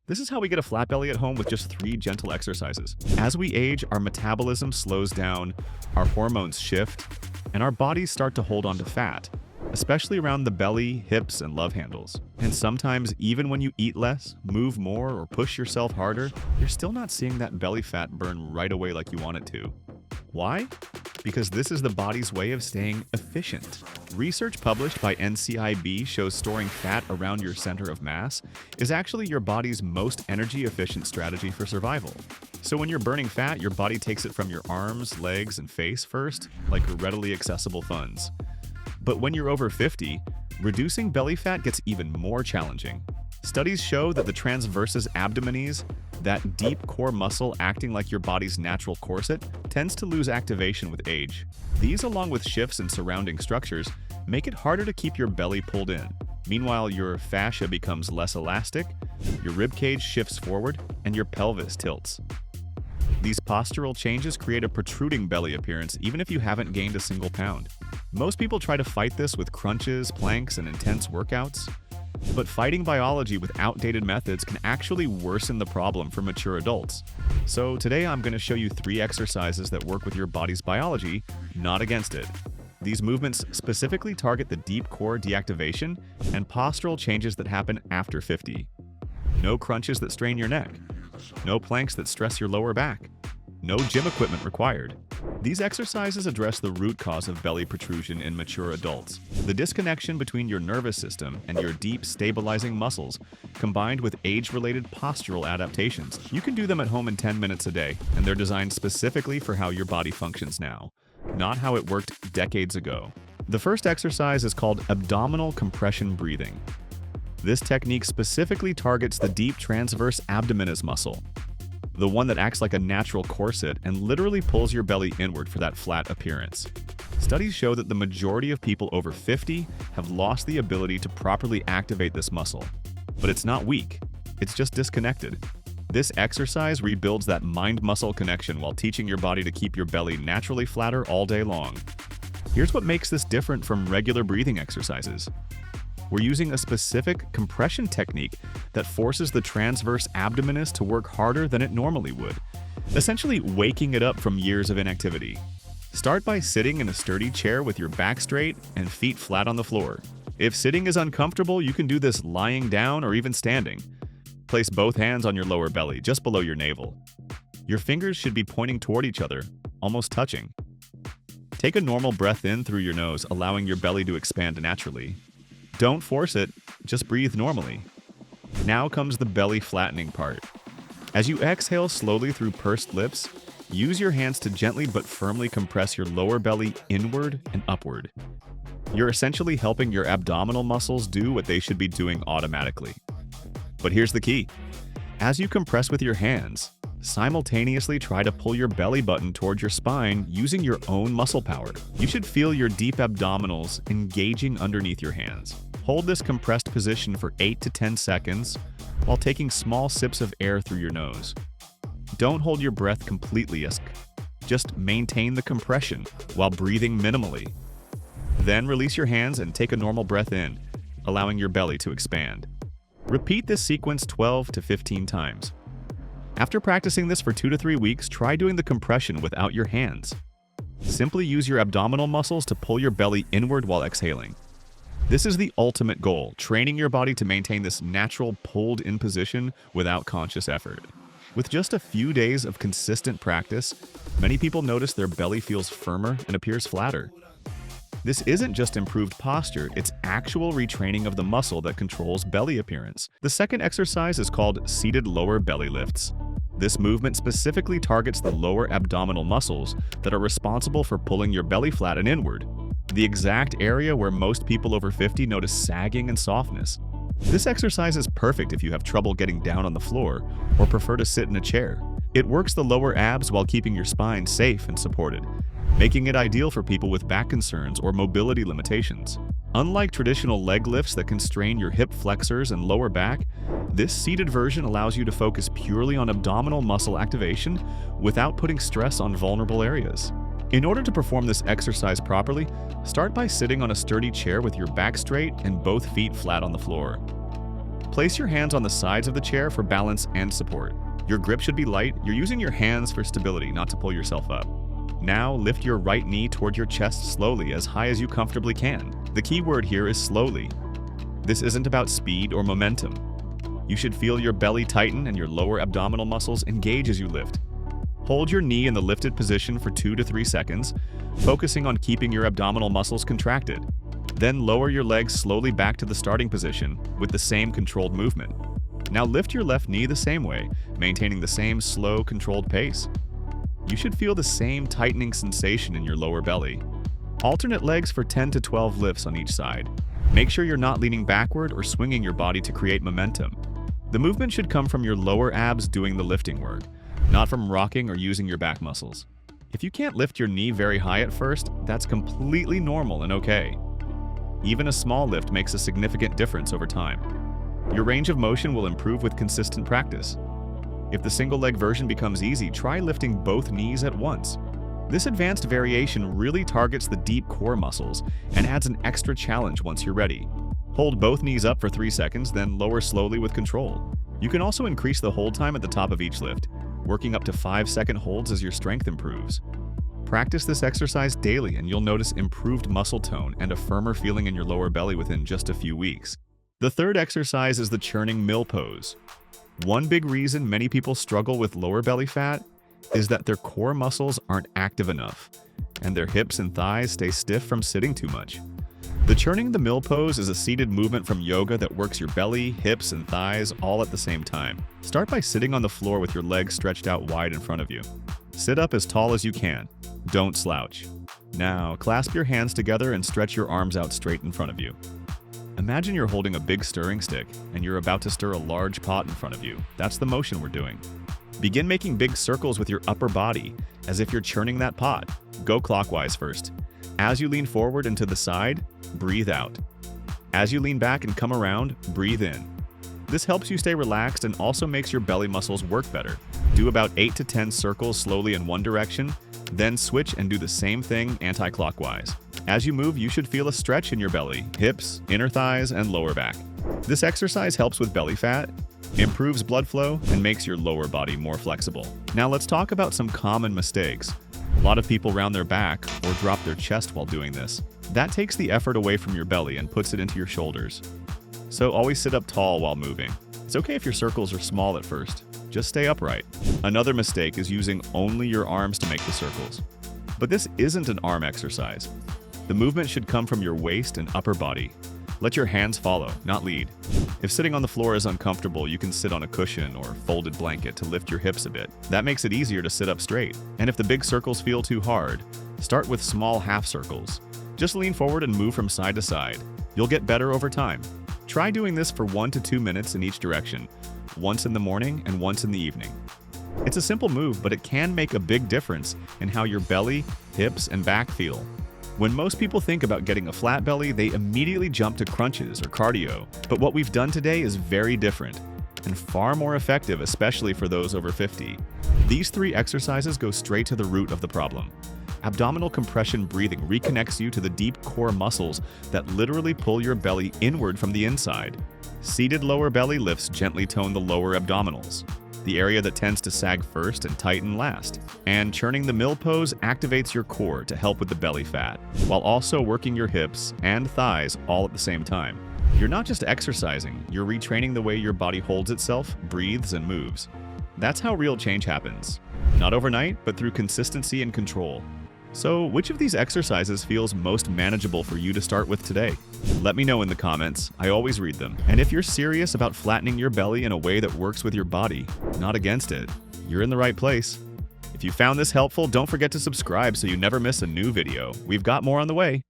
This is how we get a flat belly at home with just 3 gentle exercises. As we age, our metabolism slows down, our hormones shift, and our bodies start to hold on to fat, especially around the belly, hips, and love handles. And sometimes, even when you eat less, move more, or push yourself harder, you're still not seeing that belly fat burn right away like you want it to. Why? Because this is the body's way of staying efficient. Research published by NCIB shows storing fat around your center of mass is actually your body's most energy-efficient strategy for survival. So when you're burning fat, your body takes it from your arms, legs, and face first, like readily accessible funds. But when you're over 50, reducing belly fat gets even more challenging. Studies show that the transversus abdominis, that deep core muscle acting like your body's natural corset, tends to lose activation with age. These, along with shifts in surrounding structures, make it harder to keep your belly pulled in. Meanwhile, your fascia becomes less elastic, your ribcage shifts forward, and your pelvis tilts. These postural changes create a protruding belly appearance even if you haven't gained a single pound. Most people try to fight this with crunches, planks, and intense workouts. But fighting biology with outdated methods can actually worsen the problem for mature adults. So today I'm going to show you 3 exercises that work with your body's biology, not against it. These movements specifically target the deep core deactivation and postural changes that happen after 50. No crunches that strain your neck. No planks that stress your lower back. No gym equipment required. These exercises address the root cause of belly protrusion in mature adults, the disconnection between your nervous system and your deep, stabilizing muscles, combined with age-related postural adaptations. You can do them at home in 10 minutes a day, and they're designed specifically for how your body functions now, not how it worked decades ago. The first exercise is called abdominal compression breathing. This technique specifically targets the deep transverse abdominis muscle, the one that acts like a natural corset and literally pulls your belly inward for that flat appearance. Studies show that the majority of people over 50 have lost the ability to properly activate this muscle. But it's not weak, it's just disconnected. This exercise rebuilds that mind-muscle connection while teaching your body to keep your belly naturally flatter all day long. Here's what makes this different from regular breathing exercises. We're using a specific compression technique that forces the transverse abdominis to work harder than it normally would, essentially waking it up from years of inactivity. Start by sitting in a sturdy chair with your back straight and feet flat on the floor. If sitting is uncomfortable, you can do this lying down or even standing. Place both hands on your lower belly, just below your navel. Your fingers should be pointing toward each other, almost touching. Take a normal breath in through your nose, allowing your belly to expand naturally. Don't force it, just breathe normally. Now comes the belly flattening part. As you exhale slowly through pursed lips, use your hands to gently but firmly compress your lower belly inward and upward. You're essentially helping your abdominal muscles do what they should be doing automatically. But here's the key. As you compress with your hands, simultaneously try to pull your belly button toward your spine using your own muscle power. You should feel your deep abdominals engaging underneath your hands. Hold this compressed position for 8 to 10 seconds while taking small sips of air through your nose. Don't hold your breath completely, just maintain the compression while breathing minimally. Then release your hands and take a normal breath in, allowing your belly to expand. Repeat this sequence 12 to 15 times. After practicing this for 2 to 3 weeks, try doing the compression without your hands. Simply use your abdominal muscles to pull your belly inward while exhaling. This is the ultimate goal, training your body to maintain this natural pulled-in position without conscious effort. With just a few days of consistent practice, many people notice their belly feels firmer and appears flatter. This isn't just improved posture, it's actual retraining of the muscle that controls belly appearance. The second exercise is called seated lower belly lifts. This movement specifically targets the lower abdominal muscles that are responsible for pulling your belly flat and inward, the exact area where most people over 50 notice sagging and softness. This exercise is perfect if you have trouble getting down on the floor or prefer to sit in a chair. It works the lower abs while keeping your spine safe and supported, making it ideal for people with back concerns or mobility limitations. Unlike traditional leg lifts that can strain your hip flexors and lower back, this seated version allows you to focus purely on abdominal muscle activation without putting stress on vulnerable areas. In order to perform this exercise properly, start by sitting on a sturdy chair with your back straight and both feet flat on the floor. Place your hands on the sides of the chair for balance and support. Your grip should be light. You're using your hands for stability, not to pull yourself up. Now, lift your right knee toward your chest slowly, as high as you comfortably can. The key word here is slowly. This isn't about speed or momentum. You should feel your belly tighten and your lower abdominal muscles engage as you lift. Hold your knee in the lifted position for 2 to 3 seconds, focusing on keeping your abdominal muscles contracted. Then lower your legs slowly back to the starting position with the same controlled movement. Now lift your left knee the same way, maintaining the same slow, controlled pace. You should feel the same tightening sensation in your lower belly. Alternate legs for 10 to 12 lifts on each side. Make sure you're not leaning backward or swinging your body to create momentum. The movement should come from your lower abs doing the lifting work, not from rocking or using your back muscles. If you can't lift your knee very high at first, that's completely normal and okay. Even a small lift makes a significant difference over time. Your range of motion will improve with consistent practice. If the single leg version becomes easy, try lifting both knees at once. This advanced variation really targets the deep core muscles and adds an extra challenge once you're ready. Hold both knees up for 3 seconds, then lower slowly with control. You can also increase the hold time at the top of each lift, working up to 5-second holds as your strength improves. Practice this exercise daily and you'll notice improved muscle tone and a firmer feeling in your lower belly within just a few weeks. The third exercise is the churning mill pose. One big reason many people struggle with lower belly fat is that their core muscles aren't active enough, and their hips and thighs stay stiff from sitting too much. The churning the mill pose is a seated movement from yoga that works your belly, hips, and thighs all at the same time. Start by sitting on the floor with your legs stretched out wide in front of you. Sit up as tall as you can. Don't slouch. Now, clasp your hands together and stretch your arms out straight in front of you. Imagine you're holding a big stirring stick and you're about to stir a large pot in front of you. That's the motion we're doing. Begin making big circles with your upper body as if you're churning that pot. Go clockwise first. As you lean forward and to the side, breathe out. As you lean back and come around, breathe in. This helps you stay relaxed and also makes your belly muscles work better. Do about 8 to 10 circles slowly in one direction, then switch and do the same thing anti-clockwise. As you move, you should feel a stretch in your belly, hips, inner thighs, and lower back. This exercise helps with belly fat, improves blood flow, and makes your lower body more flexible. Now let's talk about some common mistakes. A lot of people round their back or drop their chest while doing this. That takes the effort away from your belly and puts it into your shoulders. So always sit up tall while moving. It's okay if your circles are small at first. Just stay upright. Another mistake is using only your arms to make the circles. But this isn't an arm exercise. The movement should come from your waist and upper body. Let your hands follow, not lead. If sitting on the floor is uncomfortable, you can sit on a cushion or folded blanket to lift your hips a bit. That makes it easier to sit up straight. And if the big circles feel too hard, start with small half circles. Just lean forward and move from side to side. You'll get better over time. Try doing this for 1 to 2 minutes in each direction, once in the morning and once in the evening. It's a simple move, but it can make a big difference in how your belly, hips, and back feel. When most people think about getting a flat belly, they immediately jump to crunches or cardio. But what we've done today is very different and far more effective, especially for those over 50. These 3 exercises go straight to the root of the problem. Abdominal compression breathing reconnects you to the deep core muscles that literally pull your belly inward from the inside. Seated lower belly lifts gently tone the lower abdominals, the area that tends to sag first and tighten last. And churning the mill pose activates your core to help with the belly fat, while also working your hips and thighs all at the same time. You're not just exercising, you're retraining the way your body holds itself, breathes, and moves. That's how real change happens. Not overnight, but through consistency and control. So, which of these exercises feels most manageable for you to start with today? Let me know in the comments. I always read them. And if you're serious about flattening your belly in a way that works with your body, not against it, you're in the right place. If you found this helpful, don't forget to subscribe so you never miss a new video. We've got more on the way.